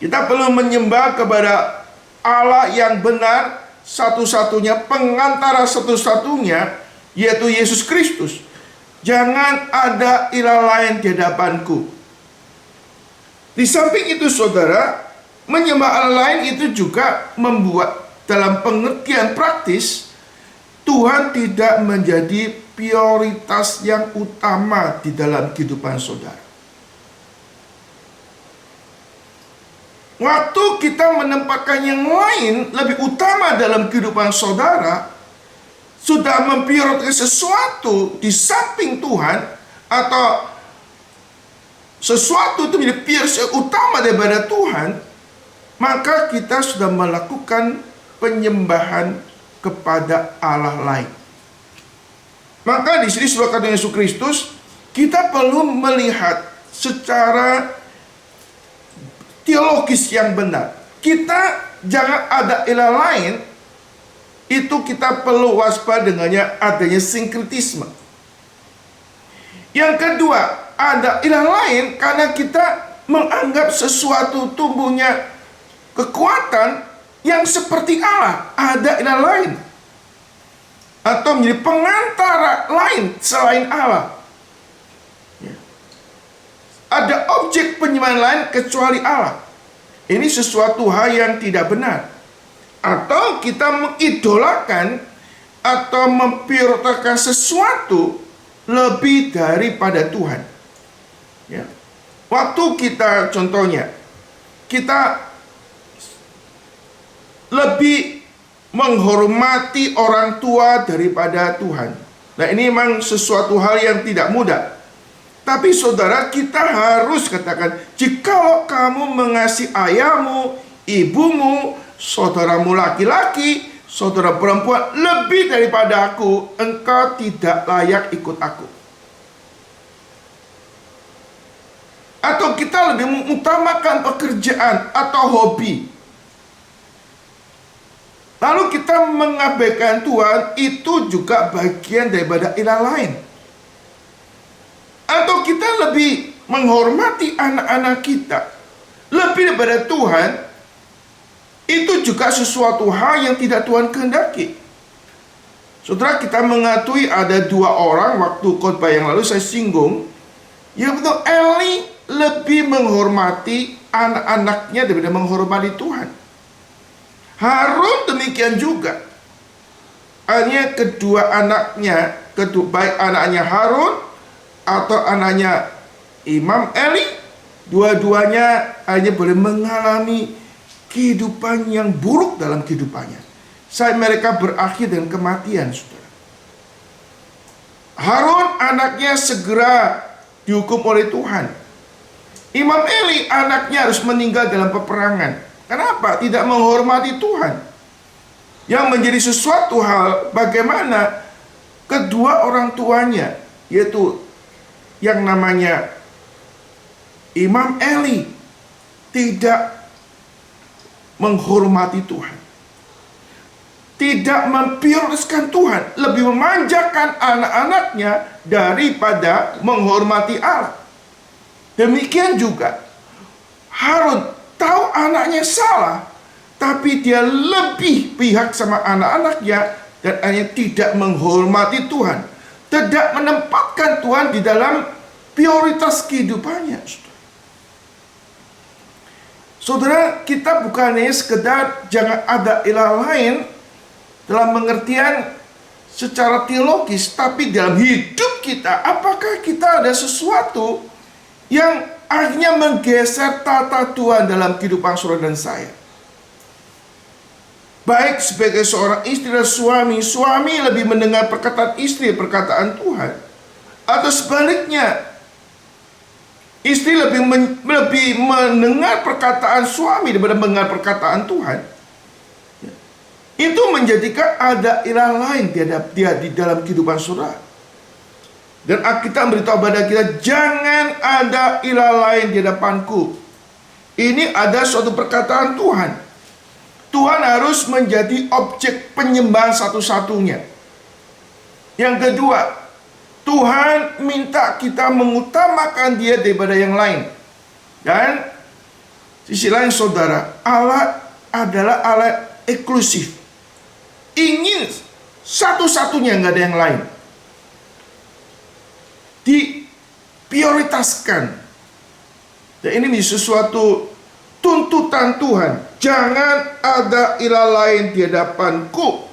Kita perlu menyembah kepada Allah yang benar, satu-satunya, pengantara satu-satunya, yaitu Yesus Kristus. Jangan ada ilah lain di hadapanku. Di samping itu, saudara, menyembah Allah lain itu juga membuat dalam pengertian praktis, Tuhan tidak menjadi prioritas yang utama di dalam kehidupan saudara. Waktu kita menempatkan yang lain lebih utama dalam kehidupan saudara, sudah memprioritaskan sesuatu di samping Tuhan, atau sesuatu itu menjadi prioritas utama daripada Tuhan, maka kita sudah melakukan penyembahan kepada Allah lain. Maka di sini sebuah kata Yesus Kristus, kita perlu melihat secara teologis yang benar. Kita jangan ada ilah lain, itu kita perlu waspada dengannya adanya sinkretisme. Yang kedua, ada ilah lain karena kita menganggap sesuatu tumbuhnya kekuatan yang seperti Allah, ada ilah lain, atau menjadi pengantara lain selain Allah. ada objek penyembahan lain kecuali Allah. Ini sesuatu hal yang tidak benar. Atau kita mengidolakan atau memprioritaskan sesuatu lebih daripada Tuhan. Ya. Waktu kita, contohnya, kita lebih menghormati orang tua daripada Tuhan. Nah, ini memang sesuatu hal yang tidak mudah. Tapi saudara, kita harus katakan, jikalau kamu mengasihi ayahmu, ibumu, saudaramu laki-laki, saudara perempuan lebih daripada aku, engkau tidak layak ikut aku. Atau kita lebih mengutamakan pekerjaan atau hobi, lalu kita mengabaikan Tuhan, itu juga bagian daripada ilah lain. Atau kita lebih menghormati anak-anak kita lebih daripada Tuhan, itu juga sesuatu hal yang tidak Tuhan kehendaki. Saudara, kita mengakui ada dua orang, waktu khotbah yang lalu saya singgung, yang betul Eli lebih menghormati anak-anaknya daripada menghormati Tuhan. Harun demikian juga. Hanya kedua anaknya, baik anaknya Harun atau anaknya Imam Eli, dua-duanya hanya boleh mengalami kehidupan yang buruk dalam kehidupannya. Sampai mereka berakhir dengan kematian, saudara. Harun anaknya segera dihukum oleh Tuhan. Imam Eli anaknya harus meninggal dalam peperangan. Kenapa? Tidak menghormati Tuhan. Yang menjadi sesuatu hal bagaimana kedua orang tuanya, yaitu yang namanya Imam Eli, tidak menghormati Tuhan, tidak memprioritaskan Tuhan, lebih memanjakan anak-anaknya daripada menghormati Allah. Demikian juga Harun tahu anaknya salah, tapi dia lebih pihak sama anak-anaknya dan hanya tidak menghormati Tuhan, tidak menempatkan Tuhan di dalam prioritas kehidupannya. Saudara, kita bukan hanya sekedar jangan ada ilah lain dalam pengertian secara teologis, tapi dalam hidup kita, apakah kita ada sesuatu yang akhirnya menggeser tata Tuhan dalam kehidupan saudara dan saya? Baik sebagai seorang istri dan suami, suami lebih mendengar perkataan istri, perkataan Tuhan, atau sebaliknya, istri lebih mendengar perkataan suami daripada mendengar perkataan Tuhan. Itu menjadikan ada ilah lain di dalam kehidupan saudara. Dan Alkitab beritahu pada kita, jangan ada ilah lain di hadapanku. Ini ada suatu perkataan Tuhan. Tuhan harus menjadi objek penyembahan satu-satunya. Yang kedua, Tuhan minta kita mengutamakan Dia daripada yang lain. Dan sisi lain saudara, Allah adalah Allah eksklusif. Ingin satu-satunya, nggak ada yang lain. Diprioritaskan. Dan ini menjadi sesuatu tuntutan Tuhan. Jangan ada ilah lain di hadapanku.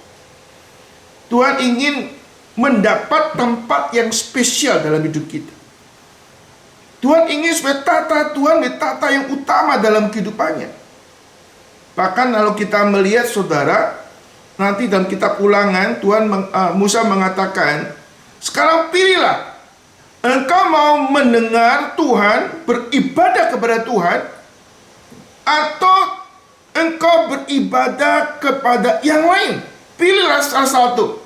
Tuhan ingin mendapat tempat yang spesial dalam hidup kita. Tuhan ingin supaya tata Tuhan menjadi tata yang utama dalam kehidupannya. Bahkan kalau kita melihat saudara, nanti dalam kitab Ulangan, Musa mengatakan, sekarang pilihlah, engkau mau mendengar Tuhan, beribadah kepada Tuhan, atau engkau beribadah kepada yang lain. Pilihlah salah satu.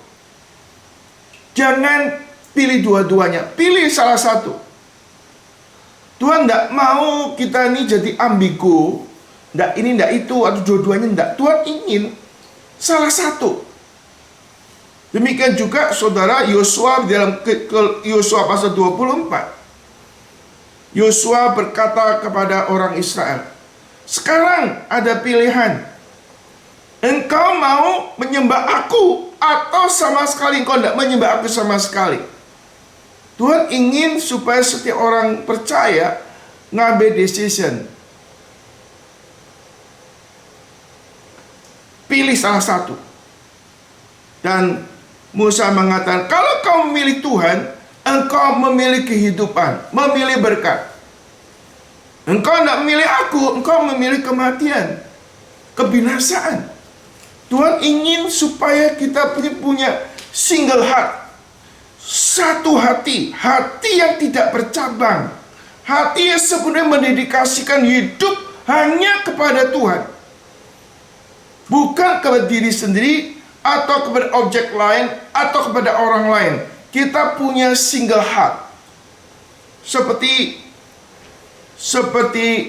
Jangan pilih dua-duanya, pilih salah satu. Tuhan tidak mau kita ini jadi ambigu, tidak ini, tidak itu, atau dua-duanya tidak. Tuhan ingin salah satu. Demikian juga saudara Yosua dalam Yosua pasal 24. Yosua berkata kepada orang Israel, sekarang ada pilihan. Engkau mau menyembah aku atau sama sekali engkau tidak menyembah aku sama sekali. Tuhan ingin supaya setiap orang percaya ngambil decision. Pilih salah satu. Dan Musa mengatakan, kalau kau memilih Tuhan, engkau memilih kehidupan, memilih berkat. Engkau tidak memilih aku, engkau memilih kematian, kebinasaan. Tuhan ingin supaya kita punya single heart, satu hati, hati yang tidak bercabang, hati yang sebenarnya mendedikasikan hidup hanya kepada Tuhan, bukan kepada diri sendiri atau kepada objek lain atau kepada orang lain. Kita punya single heart, seperti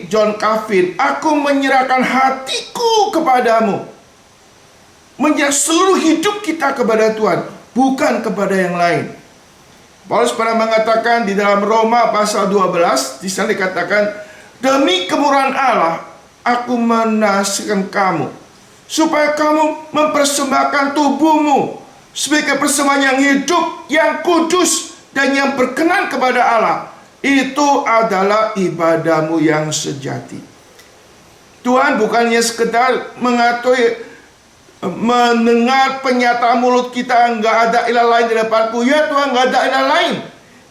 John Calvin, aku menyerahkan hatiku kepadamu. Menyerah seluruh hidup kita kepada Tuhan, bukan kepada yang lain. Paulus pernah mengatakan di dalam Roma pasal 12, di sana dikatakan, demi kemurahan Allah, aku menasihatkan kamu, supaya kamu mempersembahkan tubuhmu sebagai persembahan yang hidup, yang kudus, dan yang berkenan kepada Allah. Itu adalah ibadahmu yang sejati. Tuhan bukannya sekedar mendengar pernyataan mulut kita, enggak ada ilah lain di depanku. Ya Tuhan, enggak ada ilah lain.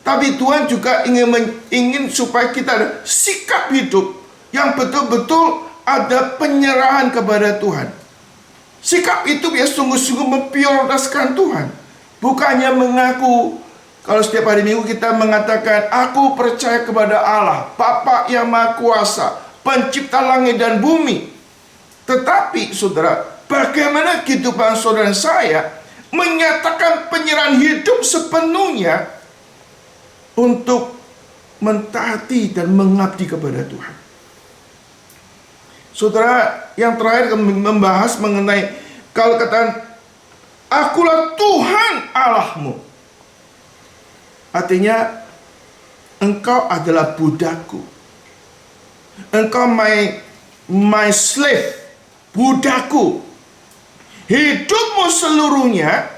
Tapi Tuhan juga ingin supaya kita ada sikap hidup yang betul-betul ada penyerahan kepada Tuhan. Sikap itu biasa sungguh-sungguh memprioritaskan Tuhan. Bukannya mengaku, kalau setiap hari Minggu kita mengatakan, aku percaya kepada Allah, Bapa yang Maha Kuasa, pencipta langit dan bumi. Tetapi saudara, bagaimana kehidupan saudara saya menyatakan penyerahan hidup sepenuhnya untuk mentaati dan mengabdi kepada Tuhan. Saudara, yang terakhir kami membahas mengenai kalau katakan, akulah Tuhan Allahmu. Artinya, engkau adalah budakku. Engkau my slave, budakku. Hidupmu seluruhnya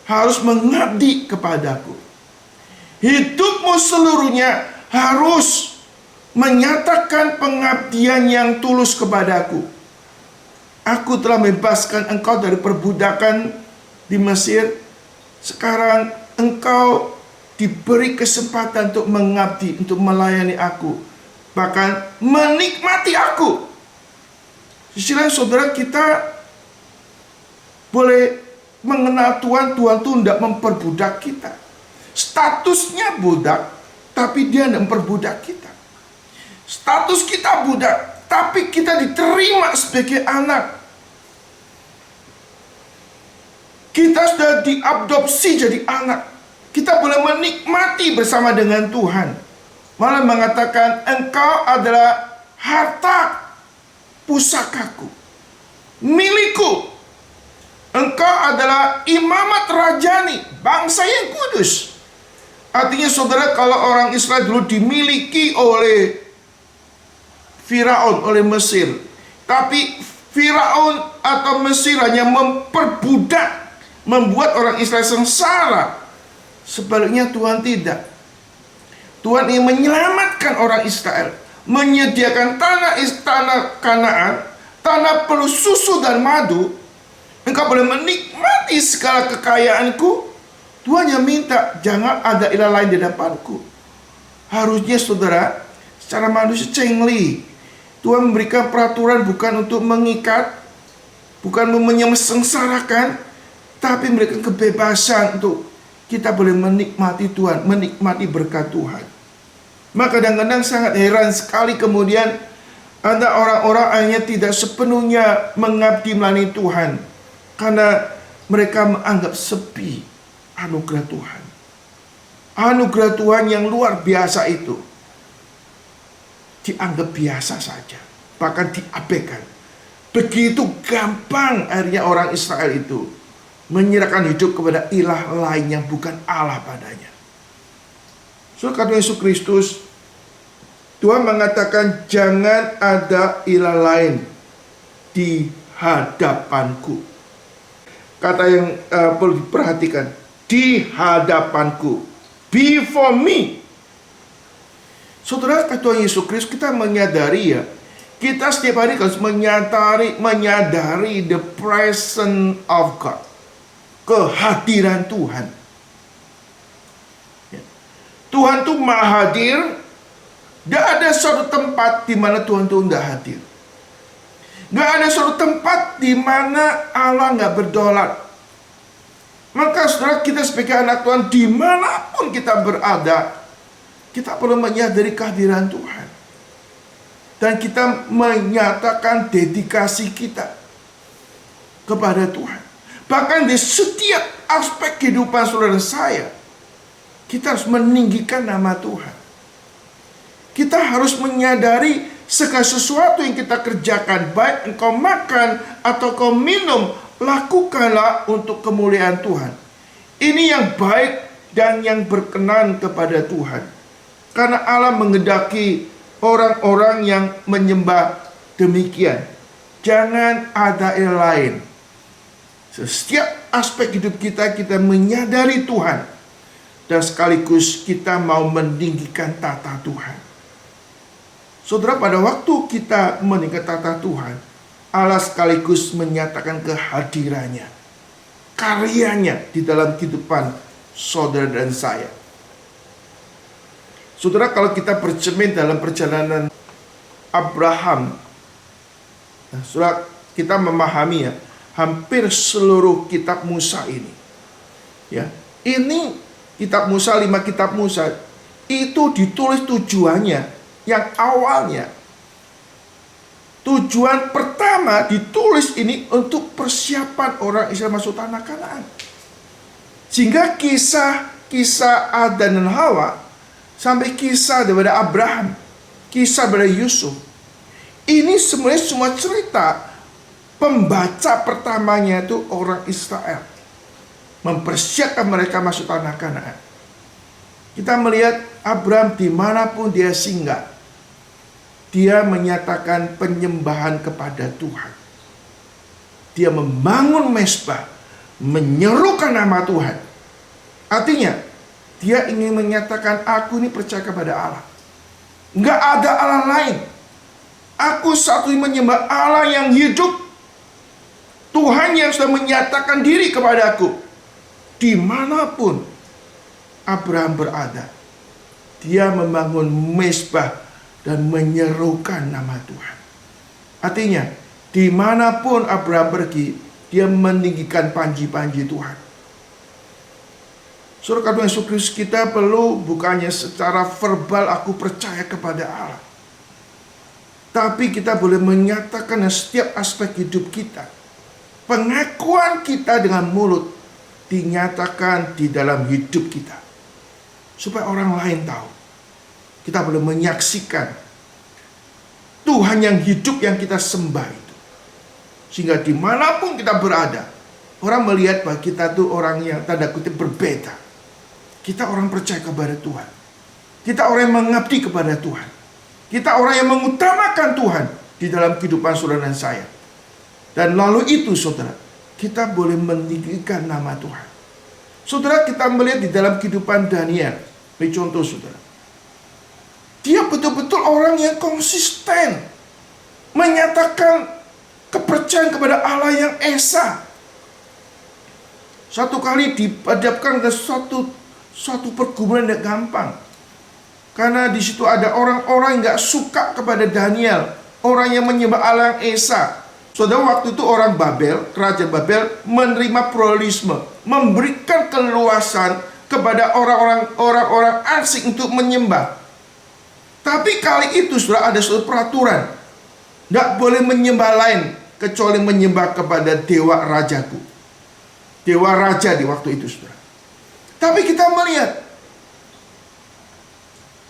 harus mengabdi kepadaku. Hidupmu seluruhnya harus menyatakan pengabdian yang tulus kepadaku. Aku telah membebaskan engkau dari perbudakan di Mesir. Sekarang engkau diberi kesempatan untuk mengabdi, untuk melayani aku, bahkan menikmati aku. Sisi lain saudara, kita boleh mengenal Tuhan. Tuhan itu tidak memperbudak kita. Statusnya budak, tapi dia tidak memperbudak kita. Status kita budak, tapi kita diterima sebagai anak. Kita sudah diadopsi jadi anak. Kita boleh menikmati bersama dengan Tuhan. Malah mengatakan, engkau adalah harta pusakaku, milikku. Engkau adalah imamat rajani, bangsa yang kudus. Artinya saudara, kalau orang Israel dulu dimiliki oleh Firaun, oleh Mesir, tapi Firaun atau Mesir hanya memperbudak, membuat orang Israel sengsara. Sebaliknya Tuhan tidak. Tuhan ingin menyelamatkan orang Israel, menyediakan tanah Kanaan, tanah penuh susu dan madu. Engkau boleh menikmati segala kekayaanku. Tuhan yang minta, jangan ada ilah lain di depanku. Harusnya saudara, secara manusia cengli. Tuhan memberikan peraturan bukan untuk mengikat, bukan menyengsarakan, tapi memberikan kebebasan untuk kita boleh menikmati Tuhan, menikmati berkat Tuhan. Maka kadang-kadang sangat heran sekali kemudian ada orang-orang akhirnya tidak sepenuhnya mengabdi melayani Tuhan, karena mereka menganggap sepi anugerah Tuhan. Anugerah Tuhan yang luar biasa itu dianggap biasa saja, bahkan diabaikan. Begitu gampang akhirnya orang Israel itu menyerahkan hidup kepada ilah lain yang bukan Allah padanya. So, kata Yesus Kristus, Tuhan mengatakan jangan ada ilah lain di hadapanku. Kata yang perlu diperhatikan, di hadapanku, before me. Saudara, Tuhan Yesus Kristus, kita menyadari ya, kita setiap hari harus menyadari the presence of God, kehadiran Tuhan. Tuhan tuh maha hadir. Gak ada suatu tempat di mana Tuhan tuh gak hadir. Gak ada suatu tempat di mana Allah gak berdolat. Maka saudara, kita sebagai anak Tuhan, dimanapun kita berada, kita perlu menyadari kehadiran Tuhan. Dan kita menyatakan dedikasi kita kepada Tuhan. Bahkan di setiap aspek kehidupan saudara saya, kita harus meninggikan nama Tuhan. Kita harus menyadari segala sesuatu yang kita kerjakan, baik engkau makan atau kau minum, lakukanlah untuk kemuliaan Tuhan. Ini yang baik dan yang berkenan kepada Tuhan. Karena Allah menghendaki orang-orang yang menyembah demikian. Jangan ada yang lain. Setiap aspek hidup kita, kita menyadari Tuhan. Dan sekaligus kita mau meninggikan tata Tuhan. Saudara, pada waktu kita meninggikan tata Tuhan, Allah sekaligus menyatakan kehadirannya, karyanya di dalam kehidupan saudara dan saya. Saudara, kalau kita bercermin dalam perjalanan Abraham, saudara, kita memahami ya, hampir seluruh kitab Musa ini. Ya, ini kitab Musa, 5 kitab Musa, itu ditulis tujuannya. Yang awalnya, tujuan pertama ditulis ini untuk persiapan orang Israel masuk tanah Kanaan. Sehingga kisah Adam dan Hawa, sampai kisah daripada Abraham, kisah daripada Yusuf, ini sebenarnya semua cerita pembaca pertamanya itu orang Israel, mempersiapkan mereka masuk tanah Kanaan. Kita melihat Abraham dimanapun dia singgah, dia menyatakan penyembahan kepada Tuhan. Dia membangun mezbah, menyerukan nama Tuhan. Artinya, dia ingin menyatakan, aku ini percaya kepada Allah. Nggak ada Allah lain. Aku satu menyembah Allah yang hidup. Tuhan yang sudah menyatakan diri kepadaku. Dimanapun Abraham berada, dia membangun mezbah dan menyerukan nama Tuhan. Artinya, dimanapun Abraham pergi, dia meninggikan panji-panji Tuhan. Saudara, Tuhan Yesus Kristus, kita perlu bukannya secara verbal aku percaya kepada Allah, tapi kita boleh menyatakan setiap aspek hidup kita. Pengakuan kita dengan mulut dinyatakan di dalam hidup kita, supaya orang lain tahu. Kita boleh menyaksikan Tuhan yang hidup yang kita sembah itu. Sehingga dimanapun kita berada, orang melihat bahwa kita tuh orang yang tanda kutip berbeda. Kita orang percaya kepada Tuhan. Kita orang yang mengabdi kepada Tuhan. Kita orang yang mengutamakan Tuhan di dalam kehidupan saudara dan saya. Dan lalu itu saudara, kita boleh meninggikan nama Tuhan. Saudara, kita melihat di dalam kehidupan Daniel. Ini contoh saudara. Dia betul-betul orang yang konsisten menyatakan kepercayaan kepada Allah yang esa. Satu kali dihadapkan ke suatu pergumulan yang gampang, karena di situ ada orang-orang yang gak suka kepada Daniel, orang yang menyembah Allah yang esa. Saudara, waktu itu orang Babel, kerajaan Babel menerima pluralisme, memberikan keleluasan kepada orang-orang asing untuk menyembah. Tapi kali itu sudah ada suatu peraturan, tidak boleh menyembah lain kecuali menyembah kepada dewa rajaku, dewa raja di waktu itu saudara. Tapi kita melihat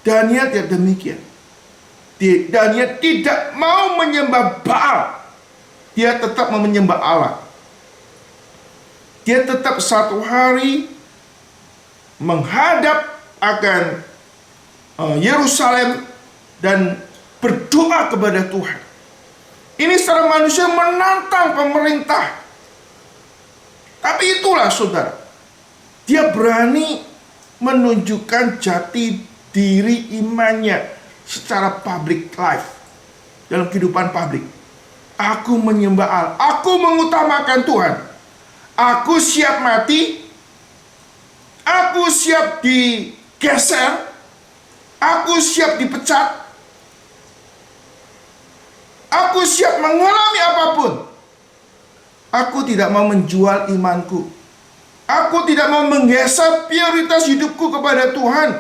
Daniel tidak demikian. Daniel tidak mau menyembah Baal, dia tetap mau menyembah Allah. Dia tetap satu hari menghadap akan Yerusalem dan berdoa kepada Tuhan. Ini secara manusia menantang pemerintah. Tapi itulah saudara, dia berani menunjukkan jati diri imannya secara public life, dalam kehidupan publik. Aku menyembah Allah, aku mengutamakan Tuhan. Aku siap mati, aku siap digeser, aku siap dipecat, aku siap mengalami apapun. Aku tidak mau menjual imanku. Aku tidak mau menggeser prioritas hidupku kepada Tuhan.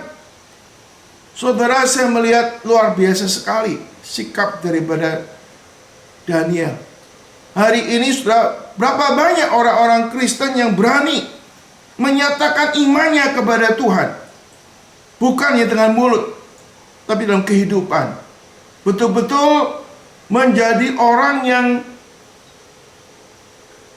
Saudara, saya melihat luar biasa sekali sikap daripada Daniel. Hari ini sudah berapa banyak orang-orang Kristen yang berani menyatakan imannya kepada Tuhan. Bukannya dengan mulut, tapi dalam kehidupan. Betul-betul menjadi orang yang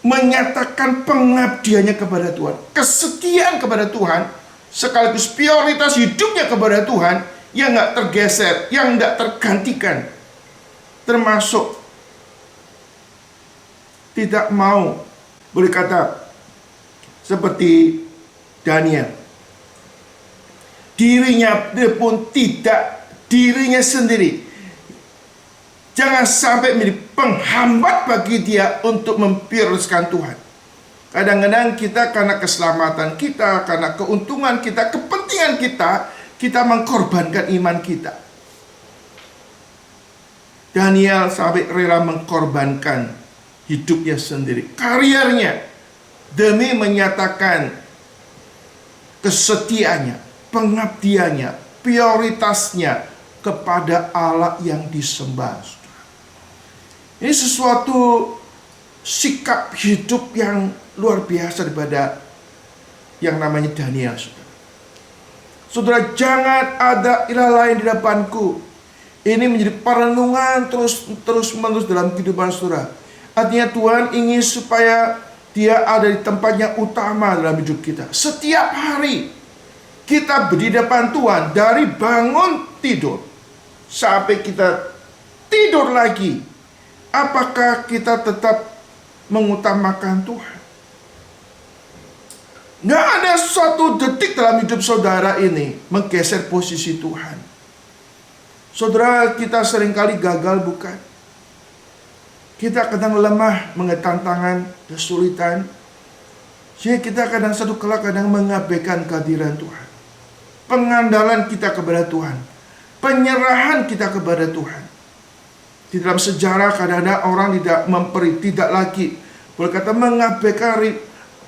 menyatakan pengabdiannya kepada Tuhan, kesetiaan kepada Tuhan, sekaligus prioritas hidupnya kepada Tuhan yang nggak tergeser, yang nggak tergantikan. Termasuk tidak mau, boleh kata seperti Daniel, dirinya pun tidak, dirinya sendiri jangan sampai menjadi penghambat bagi dia untuk memprioritaskan Tuhan. Kadang-kadang kita karena keselamatan kita, karena keuntungan kita, kepentingan kita, kita mengkorbankan iman kita. Daniel sampai rela mengkorbankan hidupnya sendiri, karirnya, demi menyatakan kesetiaannya, pengabdiannya, prioritasnya kepada Allah yang disembah. Ini sesuatu sikap hidup yang luar biasa daripada yang namanya Daniel. Saudara, jangan ada ilah lain di depanku. Ini menjadi perenungan terus-menerus dalam kehidupan saudara. Artinya Tuhan ingin supaya Dia ada di tempatnya utama dalam hidup kita. Setiap hari kita di depan Tuhan, dari bangun tidur sampai kita tidur lagi. Apakah kita tetap mengutamakan Tuhan? Nggak ada suatu detik dalam hidup saudara ini menggeser posisi Tuhan. Saudara, kita seringkali gagal, bukan? Kita kadang lemah mengenai tantangan, kesulitan, sehingga kita kadang satu kala kadang mengabaikan kehadiran Tuhan. Pengandalan kita kepada Tuhan, penyerahan kita kepada Tuhan. Di dalam sejarah kadang-kadang orang tidak lagi, boleh kata, mengabaikan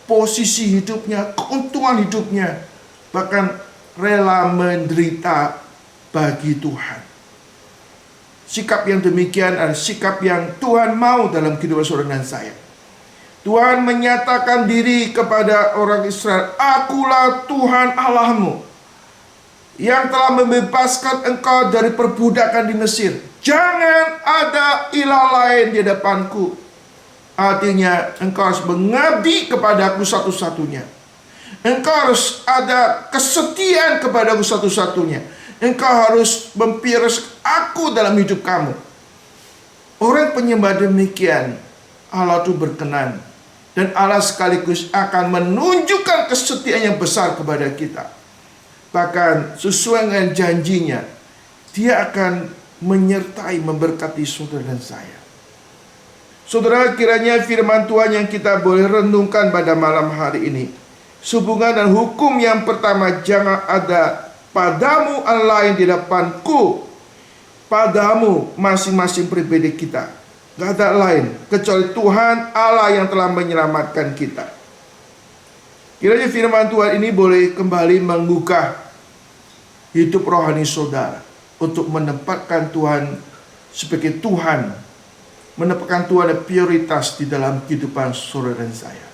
posisi hidupnya, keuntungan hidupnya, bahkan rela menderita bagi Tuhan. Sikap yang demikian adalah sikap yang Tuhan mau dalam kehidupan saudara dan saya. Tuhan menyatakan diri kepada orang Israel, "Akulah Tuhan Allahmu yang telah membebaskan engkau dari perbudakan di Mesir. Jangan ada ilah lain di depanku." Artinya engkau harus mengabdi kepadaku satu-satunya. Engkau harus ada kesetiaan kepadaku satu-satunya. Engkau harus memprioritaskan aku dalam hidup kamu. Orang penyembah demikian, Allah itu berkenan. Dan Allah sekaligus akan menunjukkan kesetiaan yang besar kepada kita. Bahkan sesuai dengan janjinya, Dia akan menyertai, memberkati saudara dan saya. Saudara, kiranya firman Tuhan yang kita boleh renungkan pada malam hari ini, sehubungan dan hukum yang pertama, jangan ada padamu Allah lain di depanku. Padamu masing-masing pribadi kita, gak ada lain kecuali Tuhan Allah yang telah menyelamatkan kita. Kiranya firman Tuhan ini boleh kembali menggugah hidup rohani saudara, untuk menempatkan Tuhan sebagai Tuhan, menempatkan Tuhan ada prioritas di dalam kehidupan saudara dan saya.